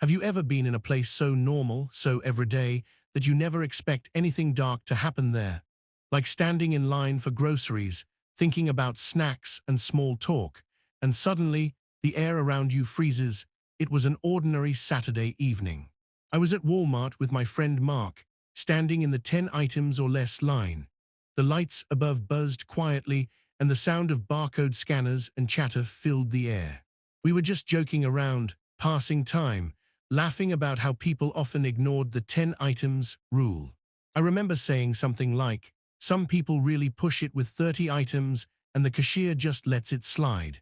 Have you ever been in a place so normal, so everyday, that you never expect anything dark to happen there? Like standing in line for groceries, thinking about snacks and small talk, and suddenly, the air around you freezes. It was an ordinary Saturday evening. I was at Walmart with my friend Mark, standing in the 10 items or less line. The lights above buzzed quietly, and the sound of barcode scanners and chatter filled the air. We were just joking around, passing time, laughing about how people often ignored the 10 items rule. I remember saying something like, "Some people really push it with 30 items and the cashier just lets it slide."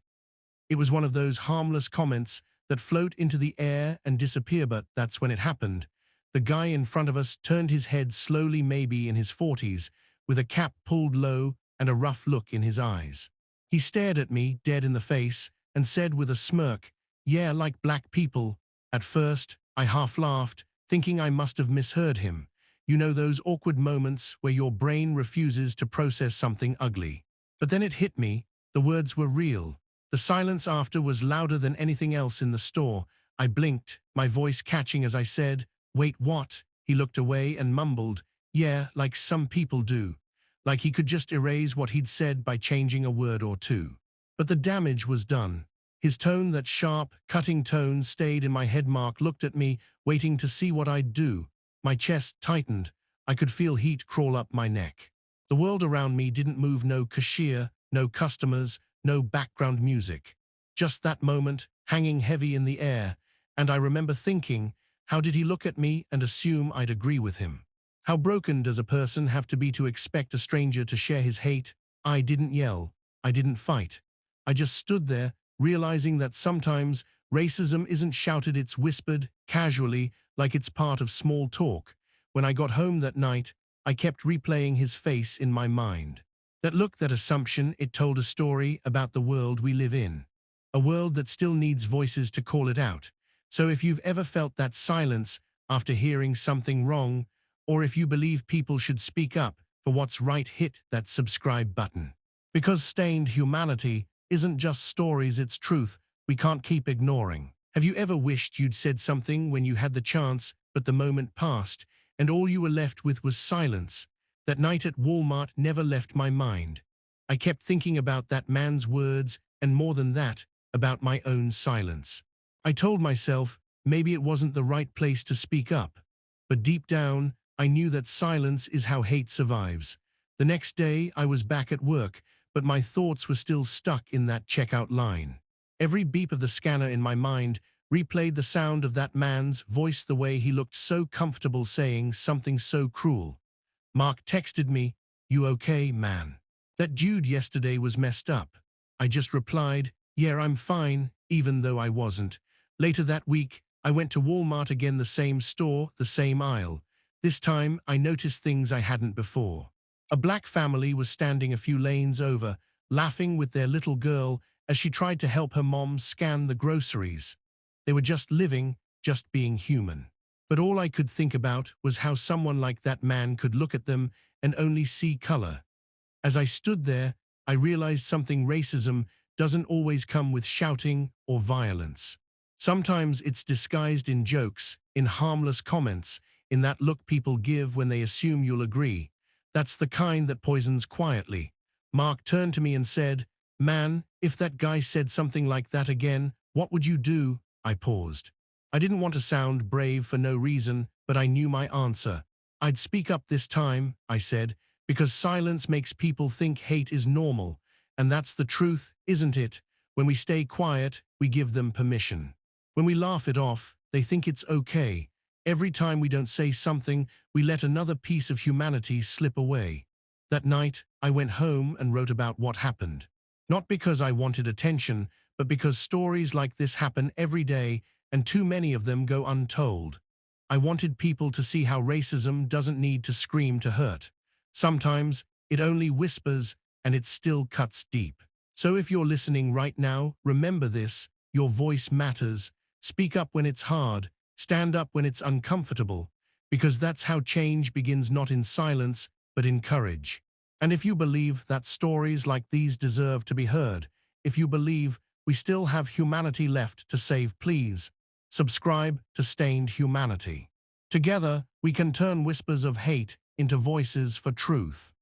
It was one of those harmless comments that float into the air and disappear, but that's when it happened. The guy in front of us turned his head slowly, maybe in his 40s, with a cap pulled low and a rough look in his eyes. He stared at me dead in the face and said with a smirk, "Yeah, like black people." At first, I half laughed, thinking I must have misheard him. You know those awkward moments where your brain refuses to process something ugly. But then it hit me, the words were real. The silence after was louder than anything else in the store. I blinked, my voice catching as I said, "Wait, what?" He looked away and mumbled, "Yeah, like some people do." Like he could just erase what he'd said by changing a word or two. But the damage was done. His tone, that sharp, cutting tone, stayed in my head. Mark looked at me, waiting to see what I'd do. My chest tightened. I could feel heat crawl up my neck. The world around me didn't move, no cashier, no customers, no background music. Just that moment, hanging heavy in the air, and I remember thinking, how did he look at me and assume I'd agree with him? How broken does a person have to be to expect a stranger to share his hate? I didn't yell. I didn't fight. I just stood there, realizing that sometimes racism isn't shouted, it's whispered, casually, like it's part of small talk. When I got home that night, I kept replaying his face in my mind. That look, that assumption, it told a story about the world we live in. A world that still needs voices to call it out. So if you've ever felt that silence after hearing something wrong, or if you believe people should speak up for what's right, hit that subscribe button. Because stained humanity isn't just stories, it's truth we can't keep ignoring. Have you ever wished you'd said something when you had the chance, but the moment passed, and all you were left with was silence? That night at Walmart never left my mind. I kept thinking about that man's words, and more than that, about my own silence. I told myself maybe it wasn't the right place to speak up. But deep down, I knew that silence is how hate survives. The next day, I was back at work, but my thoughts were still stuck in that checkout line. Every beep of the scanner in my mind replayed the sound of that man's voice, the way he looked so comfortable saying something so cruel. Mark texted me, "You okay, man? That dude yesterday was messed up." I just replied, "Yeah, I'm fine," even though I wasn't. Later that week, I went to Walmart again, the same store, the same aisle. This time, I noticed things I hadn't before. A black family was standing a few lanes over, laughing with their little girl as she tried to help her mom scan the groceries. They were just living, just being human. But all I could think about was how someone like that man could look at them and only see color. As I stood there, I realized something: racism doesn't always come with shouting or violence. Sometimes it's disguised in jokes, in harmless comments, in that look people give when they assume you'll agree. That's the kind that poisons quietly. Mark turned to me and said, "Man, if that guy said something like that again, what would you do?" I paused. I didn't want to sound brave for no reason, but I knew my answer. "I'd speak up this time," I said, "because silence makes people think hate is normal. And that's the truth, isn't it? When we stay quiet, we give them permission. When we laugh it off, they think it's okay. Every time we don't say something, we let another piece of humanity slip away." That night, I went home and wrote about what happened. Not because I wanted attention, but because stories like this happen every day, and too many of them go untold. I wanted people to see how racism doesn't need to scream to hurt. Sometimes it only whispers, and it still cuts deep. So if you're listening right now, remember this: your voice matters. Speak up when it's hard. Stand up when it's uncomfortable. Because that's how change begins, not in silence, but in courage. And if you believe that stories like these deserve to be heard, if you believe we still have humanity left to save, please Subscribe to Stained Humanity. Together, we can turn whispers of hate into voices for truth.